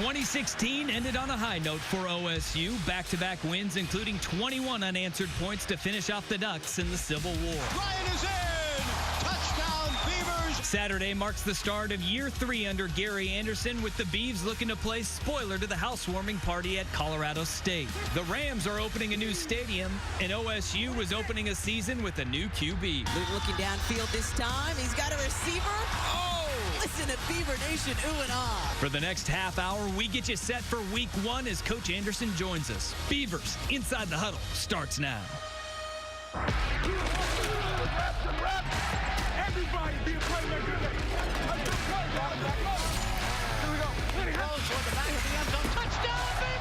2016 ended on a high note for OSU. Back-to-back wins, including 21 unanswered points to finish off the Ducks in the Civil War. Ryan is in! Touchdown, Beavers! Saturday marks the start of year 3 under Gary Anderson, with the Beavs looking to play spoiler to the housewarming party at Colorado State. The Rams are opening a new stadium, and OSU is opening a season with a new QB. Looking downfield this time. He's got a receiver. Oh! Listen to Beaver Nation ooh and ah. For the next half hour, we get you set for week 1 as Coach Anderson joins us. Beavers Inside the Huddle starts now. Everybody be a playmaker. Here we go. Toward the back of the end zone. Touchdown, Beavers!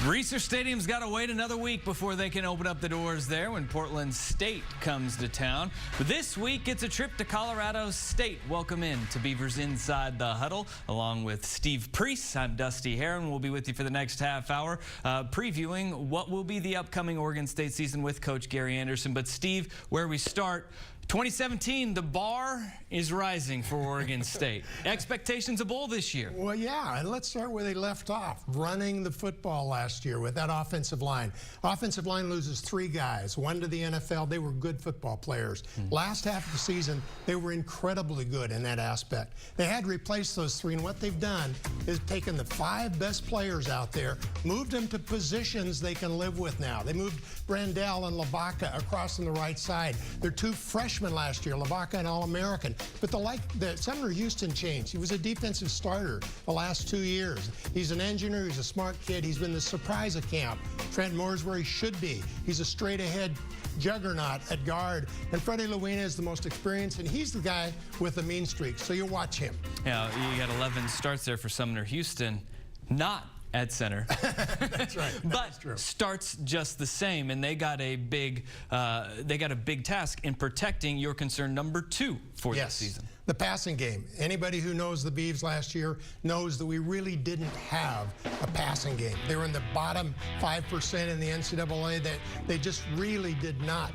Research Stadium's got to wait another week before they can open up the doors there when Portland State comes to town. But this week, it's a trip to Colorado State. Welcome in to Beavers Inside the Huddle, along with Steve Priest. I'm Dusty Heron. We'll be with you for the next half hour, previewing what will be the upcoming Oregon State season with Coach Gary Anderson. But Steve, where we start, 2017, the bar is rising for Oregon State. Expectations a bowl this year. Well, yeah, and let's start where they left off, running the football last year with that offensive line. Offensive line loses 3 guys, 1 to the NFL. They were good football players. Last half of the season, they were incredibly good in that aspect. They had to replace those 3, and what they've done is taken the 5 best players out there, moved them to positions they can live with now. They moved Brandell and Lavaca across on the right side. They're 2 freshmen last year, Lavaca and All-American. But the Senator Houston changed. He was a defensive starter the last 2 years. He's an engineer. He's a smart kid. He's been the surprise of camp. Trent Moore's where he should be. He's a straight-ahead juggernaut at guard. And Freddie Lewina is the most experienced, and he's the guy with a mean streak. So you watch him. Yeah, you got 11 starts there for Sumner Houston. Not at center. That's right. But true. Starts just the same, and they got a big task in protecting your concern number 2 for this season. The passing game. Anybody who knows the Beavs last year knows that we really didn't have a passing game. They were in the bottom 5% in the NCAA. They just really did not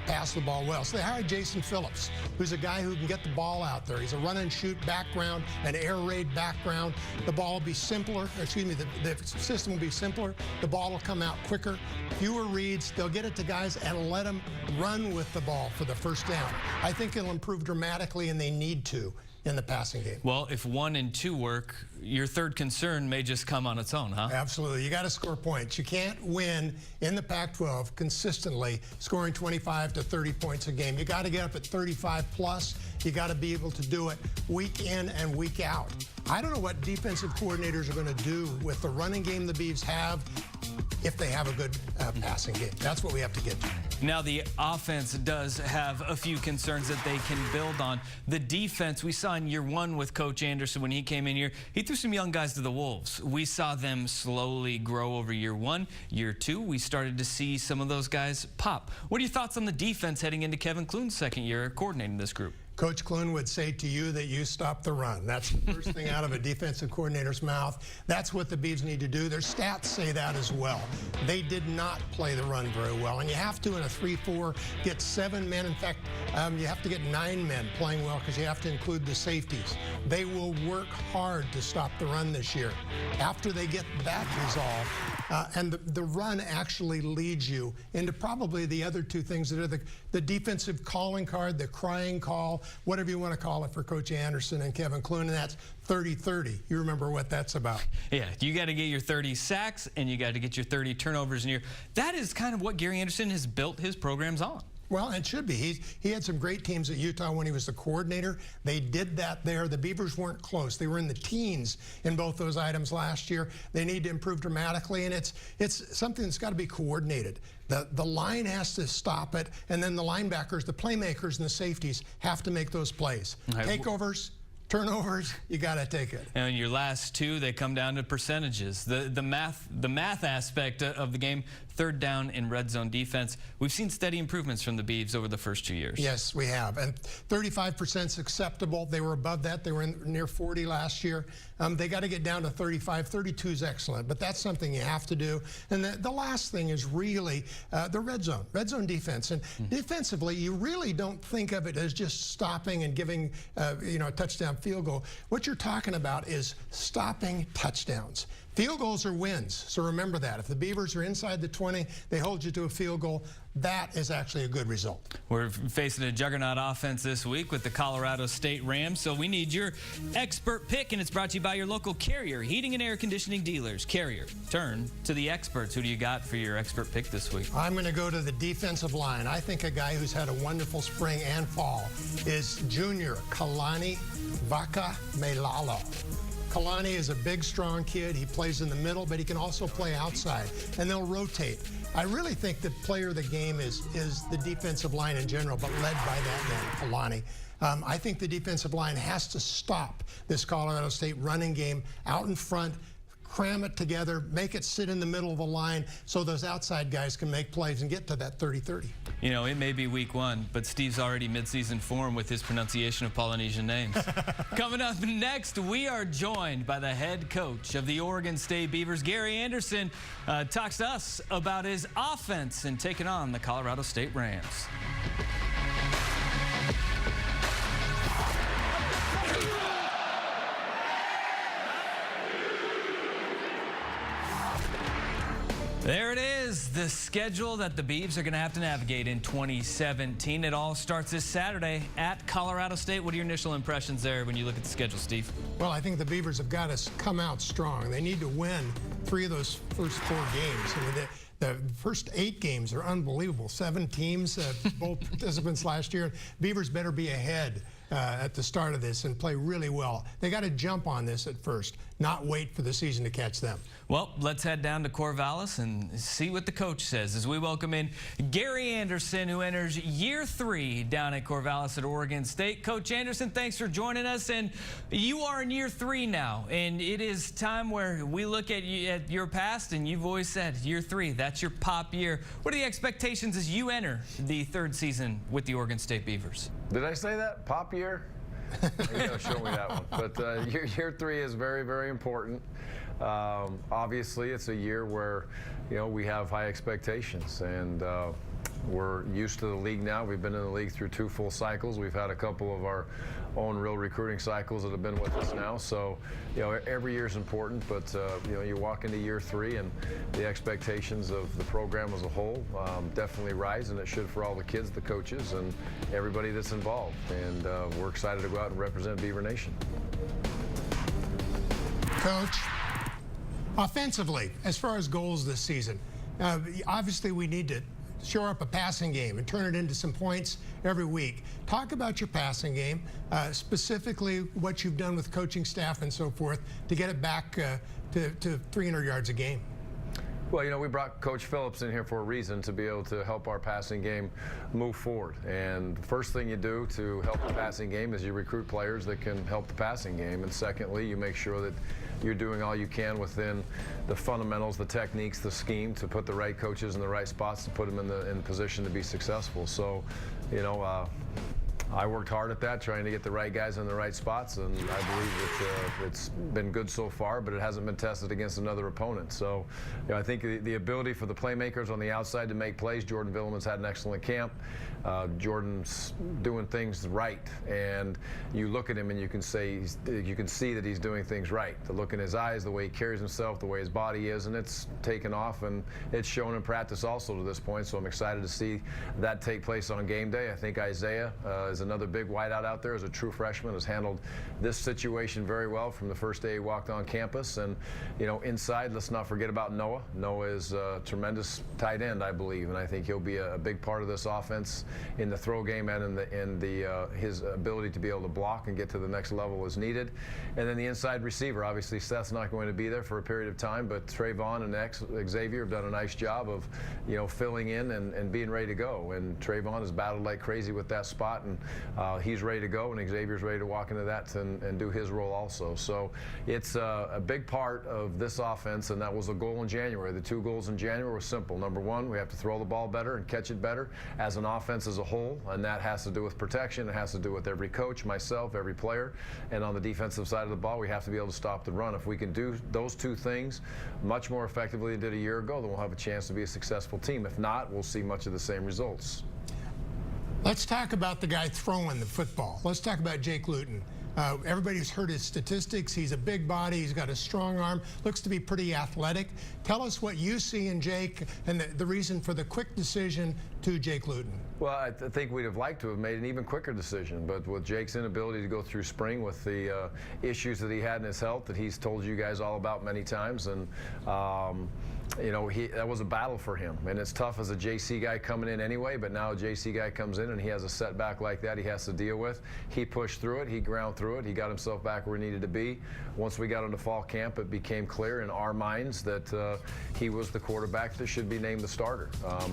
pass the ball well. So they hired Jason Phillips, who's a guy who can get the ball out there. He's a run and shoot background, an air raid background. The ball will be simpler, the system will be simpler. The ball will come out quicker, fewer reads. They'll get it to guys and let them run with the ball for the first down. I think it'll improve dramatically, and they need to in the passing game. Well, if 1 and 2 work, your third concern may just come on its own, huh? Absolutely. You got to score points. You can't win in the Pac-12 consistently scoring 25 to 30 points a game. You got to get up at 35 plus. You got to be able to do it week in and week out. I don't know what defensive coordinators are going to do with the running game the Beavs have if they have a good passing game. That's what we have to get to. Now, the offense does have a few concerns that they can build on. The defense, we saw in year 1 with Coach Anderson when he came in here, he threw some young guys to the Wolves. We saw them slowly grow over year 1. Year 2, we started to see some of those guys pop. What are your thoughts on the defense heading into Kevin Clune's second year coordinating this group? Coach Clune would say to you that you stop the run. That's the first thing out of a defensive coordinator's mouth. That's what the Beavs need to do. Their stats say that as well. They did not play the run very well, and you have to in a 3-4 get 7 men. In fact, you have to get 9 men playing well because you have to include the safeties. They will work hard to stop the run this year. After they get that resolved, and the run actually leads you into probably the other 2 things that are the defensive calling card, the crying call, whatever you want to call it for Coach Anderson and Kevin Clune, and that's 30-30. You remember what that's about. Yeah, you got to get your 30 sacks, and you got to get your 30 turnovers in your. That is kind of what Gary Anderson has built his programs on. Well, it should be. He had some great teams at Utah when he was the coordinator. They did that there. The Beavers weren't close. They were in the teens in both those items last year. They need to improve dramatically, and it's something that's got to be coordinated. The line has to stop it, and then the linebackers, the playmakers, and the safeties have to make those plays. Takeovers, turnovers, you got to take it. And your last 2, they come down to percentages. The math aspect of the game, third down and red zone defense. We've seen steady improvements from the Beavs over the first 2 years. Yes, we have. And 35% is acceptable. They were above that. They were near 40 last year. They got to get down to 35. 32 is excellent, but that's something you have to do. And the last thing is really the red zone defense. And defensively, you really don't think of it as just stopping and giving a touchdown field goal. What you're talking about is stopping touchdowns. Field goals are wins, so remember that. If the Beavers are inside the 20, they hold you to a field goal. That is actually a good result. We're facing a juggernaut offense this week with the Colorado State Rams, so we need your expert pick, and it's brought to you by your local Carrier heating and air conditioning dealers. Carrier, turn to the experts. Who do you got for your expert pick this week? I'm going to go to the defensive line. I think a guy who's had a wonderful spring and fall is junior Kalani Vaca Melalo. Kalani is a big, strong kid. He plays in the middle, but he can also play outside, and they'll rotate. I really think the player of the game is the defensive line in general, but led by that man, Kalani. I think the defensive line has to stop this Colorado State running game out in front, cram it together, make it sit in the middle of the line so those outside guys can make plays and get to that 30-30. You know, it may be week 1, but Steve's already midseason form with his pronunciation of Polynesian names. Coming up next, we are joined by the head coach of the Oregon State Beavers, Gary Anderson, talks to us about his offense and taking on the Colorado State Rams. There it is, the schedule that the Beavs are going to have to navigate in 2017. It all starts this Saturday at Colorado State. What are your initial impressions there when you look at the schedule, Steve? Well, I think the Beavers have got to come out strong. They need to win 3 of those first 4 games. I mean, the first 8 games are unbelievable. 7 teams, both participants last year. Beavers better be ahead at the start of this and play really well. They got to jump on this at first, not wait for the season to catch them. Well, let's head down to Corvallis and see what the coach says as we welcome in Gary Anderson, who enters year 3 down at Corvallis at Oregon State. Coach Anderson, thanks for joining us. And you are in year 3 now, and it is time where we look at your past, and you've always said year 3, that's your pop year. What are the expectations as you enter the 3rd season with the Oregon State Beavers? Did I say that? Pop year? You gotta show me that one. But year 3 is very, very important. Obviously, it's a year where, we have high expectations, and we're used to the league now. We've been in the league through 2 full cycles. We've had a couple of our own real recruiting cycles that have been with us now. So, every year is important, but, you walk into year 3 and the expectations of the program as a whole definitely rise, and it should for all the kids, the coaches, and everybody that's involved. And we're excited to go out and represent Beaver Nation. Coach, offensively, as far as goals this season, obviously we need to shore up a passing game and turn it into some points every week. Talk about your passing game, specifically what you've done with coaching staff and so forth to get it back to 300 yards a game. Well, we brought Coach Phillips in here for a reason, to be able to help our passing game move forward. And the first thing you do to help the passing game is you recruit players that can help the passing game. And secondly, you make sure that you're doing all you can within the fundamentals, the techniques, the scheme, to put the right coaches in the right spots to put them in position to be successful. So, I worked hard at that, trying to get the right guys in the right spots, and I believe that it's been good so far, but it hasn't been tested against another opponent. So, I think the ability for the playmakers on the outside to make plays. Jordan Villeman's had an excellent camp. Jordan's doing things right, and you look at him and you can see that he's doing things right. The look in his eyes, the way he carries himself, the way his body is, and it's taken off, and it's shown in practice also to this point. So I'm excited to see that take place on game day. I think Isaiah is another big wideout out there as a true freshman, has handled this situation very well from the first day he walked on campus. And inside, let's not forget about Noah. Noah is a tremendous tight end, I believe, and I think he'll be a big part of this offense in the throw game and in his ability to be able to block and get to the next level is needed. And then the inside receiver, obviously Seth's not going to be there for a period of time, but Trayvon and Xavier have done a nice job of filling in and being ready to go. And Trayvon has battled like crazy with that spot, and he's ready to go, and Xavier's ready to walk into that and do his role also. So it's a big part of this offense, and that was a goal in January. The 2 goals in January were simple. Number 1, we have to throw the ball better and catch it better as an offense as a whole, and that has to do with protection. It has to do with every coach, myself, every player, and on the defensive side of the ball, we have to be able to stop the run. If we can do those 2 things much more effectively than we did a year ago, then we'll have a chance to be a successful team. If not, we'll see much of the same results. Let's talk about the guy throwing the football. Let's talk about Jake Luton. Everybody's heard his statistics. He's a big body. He's got a strong arm. Looks to be pretty athletic. Tell us what you see in Jake and the reason for the quick decision to Jake Luton. Well, I think we'd have liked to have made an even quicker decision, but with Jake's inability to go through spring with the issues that he had in his health that he's told you guys all about many times, and you know, that was a battle for him, and it's tough as a JC guy coming in anyway, but now a JC guy comes in and he has a setback like that he has to deal with. He pushed through it, he ground through it, he got himself back where he needed to be. Once we got into fall camp, it became clear in our minds that he was the quarterback that should be named the starter.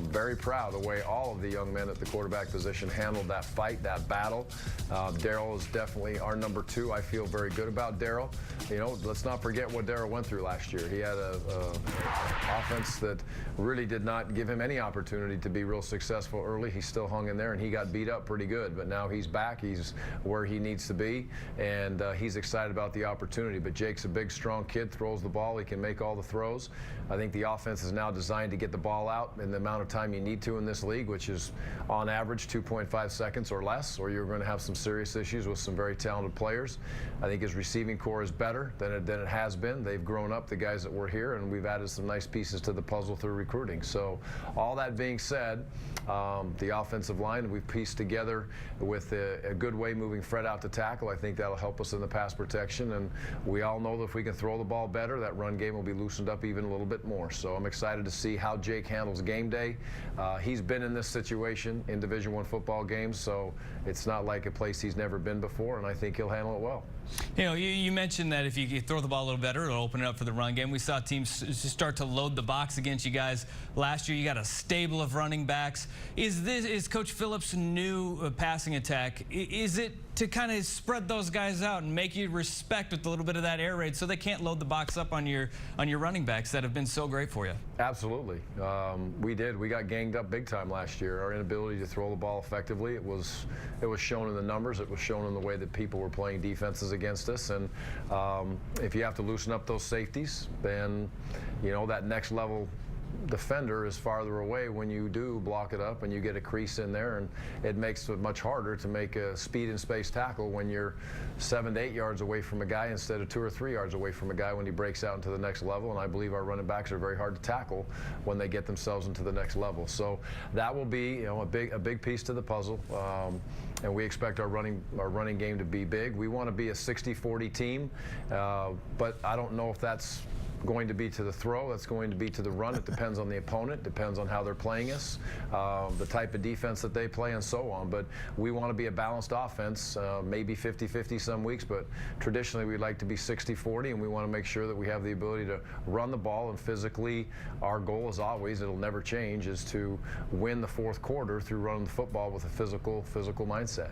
Very proud of the way all of the young men at the quarterback position handled that fight, that battle. Darryl is definitely our number 2. I feel very good about Darryl. You know, let's not forget what Darryl went through last year. He had a offense that really did not give him any opportunity to be real successful early. He still hung in there, and he got beat up pretty good, but now he's back. He's where he needs to be, and he's excited about the opportunity. But Jake's a big, strong kid, throws the ball. He can make all the throws. I think the offense is now designed to get the ball out in the amount of time you need to in this league, which is on average 2.5 seconds or less, or you're going to have some serious issues with some very talented players. I think his receiving core is better than it has been. They've grown up, the guys that were here, and we've added some nice pieces to the puzzle through recruiting. So all that being said, the offensive line we've pieced together with a good way moving Fred out to tackle. I think that'll help us in the pass protection, and we all know that if we can throw the ball better, that run game will be loosened up even a little bit more. So I'm excited to see how Jake handles game day. He's been in this situation in Division I football games, so it's not like a place he's never been before, and I think he'll handle it well. You know, you mentioned that if you throw the ball a little better, it'll open it up for the run game. We saw teams start to load the box against you guys last year. You got a stable of running backs. Is Coach Phillips' new passing attack, is it to kind of spread those guys out and make you respect with a little bit of that air raid so they can't load the box up on your running backs that have been so great for you? Absolutely. We did. We got ganged up big time last year. Our inability to throw the ball effectively, it was shown in the numbers. It was shown in the way that people were playing defenses against us. And if you have to loosen up those safeties, then, you know, that next level defender is farther away when you do block it up and you get a crease in there, and it makes it much harder to make a speed and space tackle when you're 7 to 8 yards away from a guy instead of 2 or 3 yards away from a guy when he breaks out into the next level. And I believe our running backs are very hard to tackle when they get themselves into the next level. So that will be, you know, a big piece to the puzzle. And we expect our running game to be big. We want to be a 60-40 team, but I don't know if that's going to be to the throw. That's going to be to the run. It depends on the opponent, depends on how they're playing us, the type of defense that they play, and so on. But we want to be a balanced offense, maybe 50-50 some weeks, but traditionally we'd like to be 60-40, and we want to make sure that we have the ability to run the ball. And physically, our goal is always, it'll never change, is to win the fourth quarter through running the football with a physical mindset.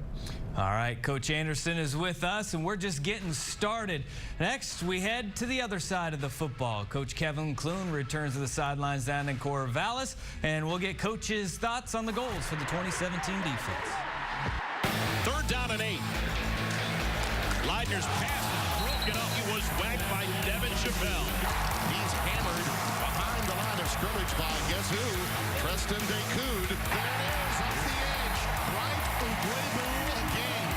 All right, Coach Anderson is with us, and we're just getting started. Next, we head to the other side of the football. Coach Kevin Clune returns to the sidelines down in Corvallis, and we'll get Coach's thoughts on the goals for the 2017 defense. 3rd down and 8. Leidner's pass is broken up. He was whacked by Devin Chappelle. He's hammered behind the line of scrimmage by guess who? Preston Decoud. There it is, off the edge. Right Ugwebu again.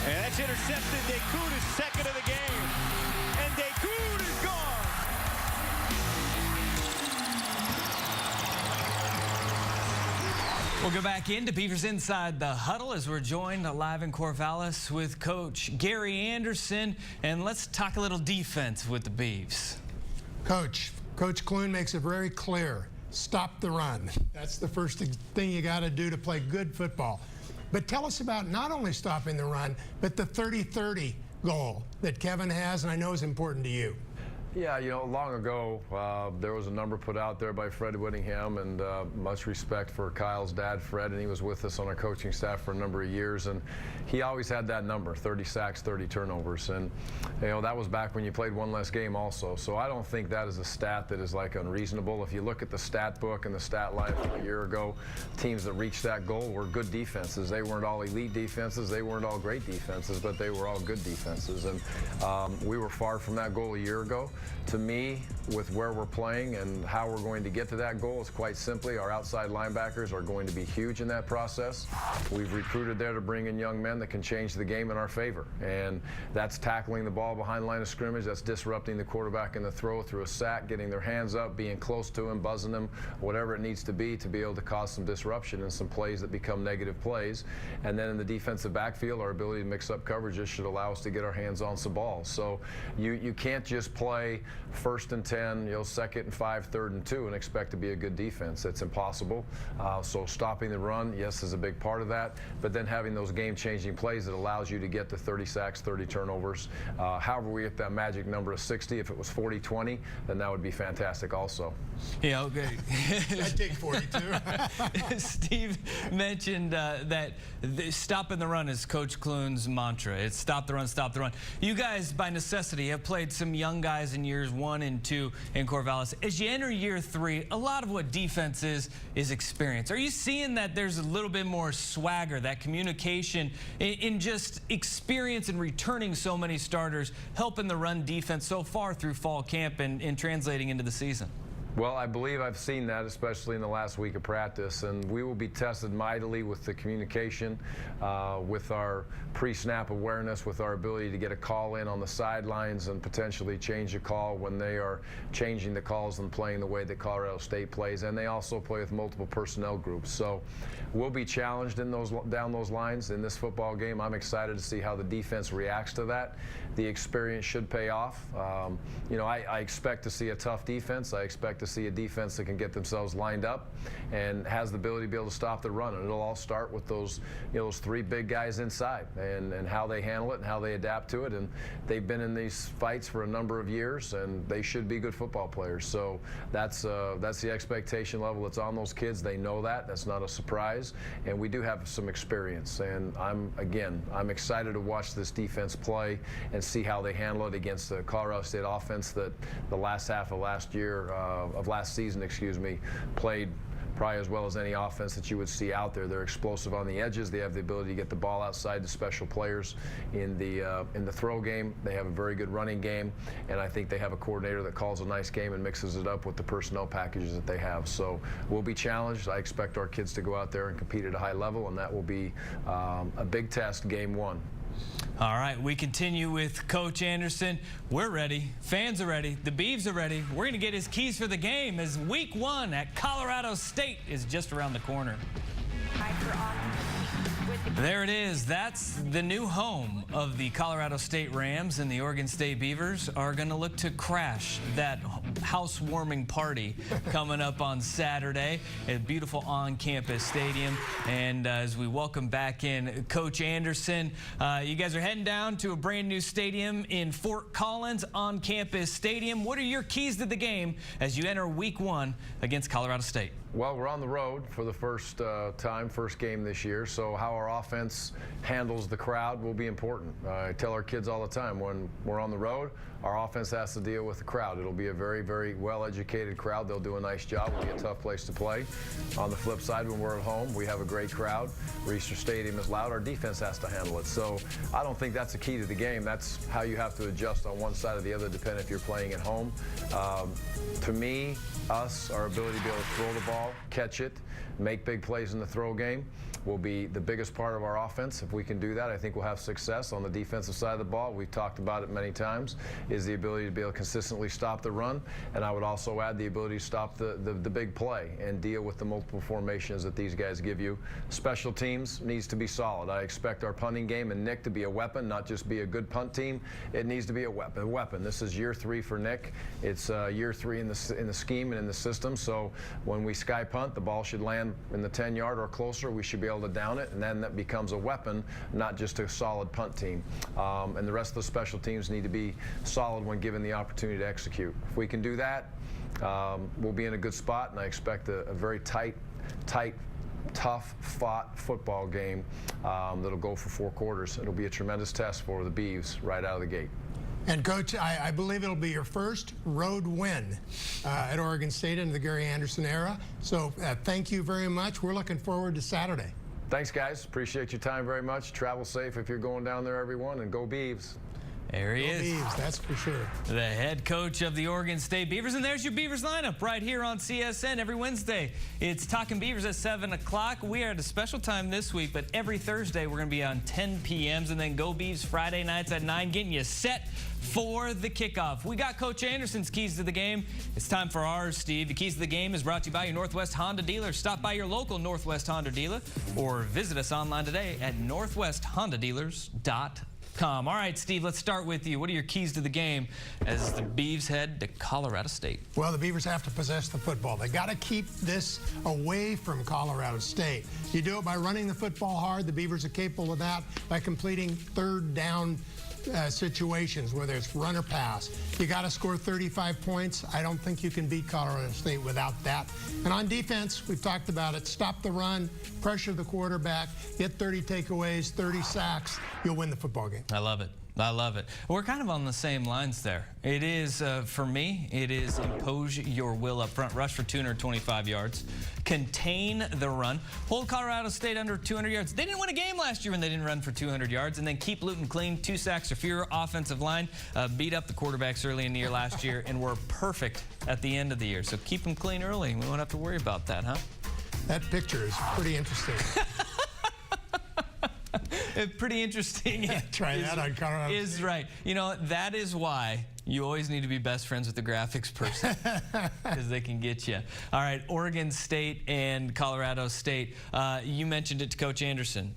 And that's intercepted. Decoud is second of the game. And Decoud is gone. We'll go back into Beavers Inside the Huddle as we're joined live in Corvallis with Coach Gary Anderson. And let's talk a little defense with the Beavs. Coach Clune makes it very clear. Stop the run. That's the first thing you got to do to play good football. But tell us about not only stopping the run, but the 30-30 goal that Kevin has, and I know is important to you. Yeah, you know, long ago, there was a number put out there by Fred Whittingham, and much respect for Kyle's dad, Fred, and he was with us on our coaching staff for a number of years, and he always had that number, 30 sacks, 30 turnovers, and, you know, that was back when you played one less game also, so I don't think that is a stat that is, like, unreasonable. If you look at the stat book and the stat line from a year ago, teams that reached that goal were good defenses. They weren't all elite defenses, they weren't all great defenses, but they were all good defenses, and we were far from that goal a year ago. To me, with where we're playing and how we're going to get to that goal is quite simply our outside linebackers are going to be huge in that process. We've recruited there to bring in young men that can change the game in our favor, and that's tackling the ball behind the line of scrimmage, that's disrupting the quarterback in the throw through a sack, getting their hands up, being close to him, buzzing them, whatever it needs to be able to cause some disruption and some plays that become negative plays. And then in the defensive backfield, our ability to mix up coverages should allow us to get our hands on some balls. So you can't just play 1st and 10, you know, 2nd and 5, 3rd and 2 and expect to be a good defense. It's impossible. So stopping the run, yes, is a big part of that, but then having those game-changing plays that allows you to get to 30 sacks, 30 turnovers. However we get that magic number of 60, if it was 40-20, then that would be fantastic also. Yeah, okay. I'd take 42. Steve mentioned that stopping the run is Coach Clune's mantra. It's stop the run, stop the run. You guys, by necessity, have played some young guys in years 1 and 2 in Corvallis. As you enter year 3, a lot of what defense is experience. Are you seeing that there's a little bit more swagger, that communication in just experience and returning so many starters, helping the run defense so far through fall camp and translating into the season? Well, I believe I've seen that, especially in the last week of practice, and we will be tested mightily with the communication, with our pre-snap awareness, with our ability to get a call in on the sidelines and potentially change a call when they are changing the calls and playing the way that Colorado State plays, and they also play with multiple personnel groups. So we'll be challenged in down those lines in this football game. I'm excited to see how the defense reacts to that. The experience should pay off. You know, I expect to see a tough defense. I expect to see a defense that can get themselves lined up and has the ability to be able to stop the run. And it'll all start with those, you know, those 3 big guys inside and how they handle it and how they adapt to it. And they've been in these fights for a number of years, and they should be good football players. So that's the expectation level that's on those kids. They know that. That's not a surprise. And we do have some experience. And I'm excited to watch this defense play and see how they handle it against the Colorado State offense that the last half of last season, played probably as well as any offense that you would see out there. They're explosive on the edges. They have the ability to get the ball outside to special players in the throw game. They have a very good running game, and I think they have a coordinator that calls a nice game and mixes it up with the personnel packages that they have. So we'll be challenged. I expect our kids to go out there and compete at a high level, and that will be a big test, game 1. All right, we continue with Coach Anderson. We're ready. Fans are ready. The Beavs are ready. We're going to get his keys for the game as week 1 at Colorado State is just around the corner. There it is. That's the new home of the Colorado State Rams, and the Oregon State Beavers are going to look to crash that housewarming party coming up on Saturday at a beautiful on-campus stadium. And as we welcome back in Coach Anderson, you guys are heading down to a brand new stadium in Fort Collins, on-campus stadium. What are your keys to the game as you enter week 1 against Colorado State? Well, we're on the road for the first game this year, so how our offense handles the crowd will be important. I tell our kids all the time, when we're on the road, our offense has to deal with the crowd. It'll be a very, very well-educated crowd. They'll do a nice job. It'll be a tough place to play. On the flip side, when we're at home, we have a great crowd. Reeser Stadium is loud. Our defense has to handle it. So I don't think that's the key to the game. That's how you have to adjust on one side or the other, depending if you're playing at home. To me, our ability to be able to throw the ball, catch it, make big plays in the throw game will be the biggest part of our offense. If we can do that, I think we'll have success on the defensive side of the ball. We've talked about it many times, is the ability to be able to consistently stop the run, and I would also add the ability to stop the big play and deal with the multiple formations that these guys give you. Special teams needs to be solid. I expect our punting game and Nick to be a weapon, not just be a good punt team. It needs to be a weapon. This is year 3 for Nick. It's year 3 in the scheme and in the system, so when we sky punt, the ball should land stand in the 10-yard or closer, we should be able to down it, and then that becomes a weapon, not just a solid punt team. And the rest of the special teams need to be solid when given the opportunity to execute. If we can do that, we'll be in a good spot, and I expect a very tight, tough fought football game that'll go for 4 quarters. It'll be a tremendous test for the Beavs right out of the gate. And Coach, I believe it'll be your first road win at Oregon State in the Gary Anderson era. So thank you very much. We're looking forward to Saturday. Thanks, guys. Appreciate your time very much. Travel safe if you're going down there, everyone, and go Beavs. There he is. Beavs, that's for sure. The head coach of the Oregon State Beavers. And there's your Beavers lineup right here on CSN every Wednesday. It's Talking Beavers at 7 o'clock. We are at a special time this week, but every Thursday we're going to be on 10 p.m. and then Go Beavs Friday nights at 9, getting you set for the kickoff. We got Coach Anderson's keys to the game. It's time for ours, Steve. The keys to the game is brought to you by your Northwest Honda dealer. Stop by your local Northwest Honda dealer or visit us online today at northwesthondadealers.com. All right, Steve, let's start with you. What are your keys to the game as the Beavs head to Colorado State? Well, the Beavers have to possess the football. They got to keep this away from Colorado State. You do it by running the football hard. The Beavers are capable of that by completing third down situations, whether it's run or pass. You got to score 35 points. I don't think you can beat Colorado State without that. And on defense, we've talked about it. Stop the run, pressure the quarterback, get 30 takeaways, 30 sacks. You'll win the football game. I love it. I love it. We're kind of on the same lines there. It is, for me, it is impose your will up front, rush for 225 yards, contain the run, hold Colorado State under 200 yards. They didn't win a game last year when they didn't run for 200 yards, and then keep Luton clean, 2 sacks or fewer, offensive line, beat up the quarterbacks early in the year last year, and were perfect at the end of the year. So keep them clean early. We won't have to worry about that, huh? That picture is pretty interesting. Pretty interesting. Try that on Colorado Is State. right. You know, that is why you always need to be best friends with the graphics person because they can get you. All right, Oregon State and Colorado State. You mentioned it to Coach Anderson.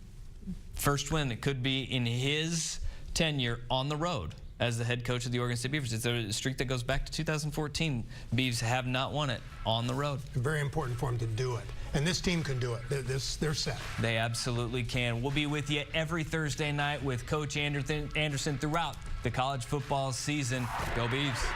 First win, it could be in his tenure on the road as the head coach of the Oregon State Beavers. It's a streak that goes back to 2014. Beavs have not won it on the road. Very important for him to do it. And this team can do it. They're set. They absolutely can. We'll be with you every Thursday night with Coach Anderson throughout the college football season. Go Beavs.